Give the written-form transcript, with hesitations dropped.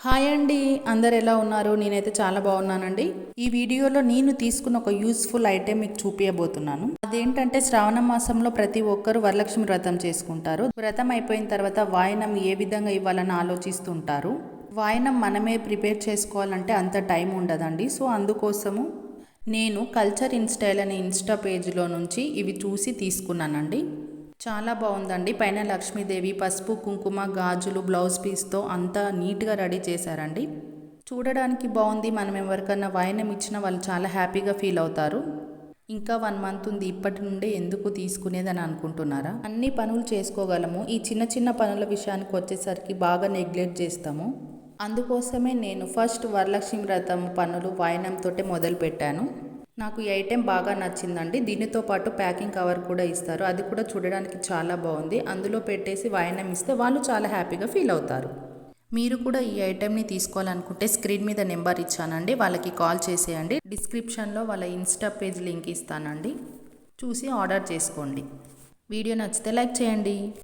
Hi అండి, అందరు ఎలా ఉన్నారు? నేనైతే చాలా బాగున్నానండి. ఈ వీడియోలో నేను తీసుకున్న ఒక యూస్ఫుల్ ఐటెం మీకు చూపించబోతున్నాను. అదేంటంటే శ్రావణ మాసంలో ప్రతి ఒక్కరు వరలక్ష్మి వ్రతం చేసుకుంటారు. వ్రతం అయిపోయిన తర్వాత వాయనం ఏ విధంగా ఇవ్వాలని ఆలోచిస్తుంటారు. వాయనం మనమే ప్రిపేర్ చేసుకోవాలంటే అంత టైం ఉండదండి. సో అందుకోసము నేను కల్చర్ ఇన్ స్టైల్ అనే ఇన్స్టా పేజ్లో నుంచి ఇవి చూసి తీసుకున్నానండి. చాలా బాగుందండి. పైన లక్ష్మీదేవి పసుపు కుంకుమ గాజులు బ్లౌజ్ పీస్తో అంతా నీట్గా రెడీ చేశారండి. చూడడానికి బాగుంది. మనం ఎవరికన్నా వాయనం ఇచ్చినా వాళ్ళు చాలా హ్యాపీగా ఫీల్ అవుతారు. ఇంకా 1 మంత్ ఉంది, ఇప్పటి నుండే ఎందుకు తీసుకునేదని అనుకుంటున్నారా? అన్ని పనులు చేసుకోగలము. ఈ చిన్న చిన్న పనుల విషయానికి వచ్చేసరికి బాగా నెగ్లెక్ట్ చేస్తాము. అందుకోసమే నేను ఫస్ట్ వరలక్ష్మి వ్రతం పనులు వాయనంతో మొదలు పెట్టాను. నాకు ఈ ఐటెం బాగా నచ్చిందండి. దీనితో పాటు ప్యాకింగ్ కవర్ కూడా ఇస్తారు. అది కూడా చూడడానికి చాలా బాగుంది. అందులో పెట్టేసి వాయనం ఇస్తే వాళ్ళు చాలా హ్యాపీగా ఫీల్ అవుతారు. మీరు కూడా ఈ ఐటెంని తీసుకోవాలనుకుంటే స్క్రీన్ మీద నెంబర్ ఇచ్చానండి, వాళ్ళకి కాల్ చేసేయండి. డిస్క్రిప్షన్లో వాళ్ళ ఇన్స్టా పేజ్ లింక్ ఇస్తానండి, చూసి ఆర్డర్ చేసుకోండి. వీడియో నచ్చితే లైక్ చేయండి.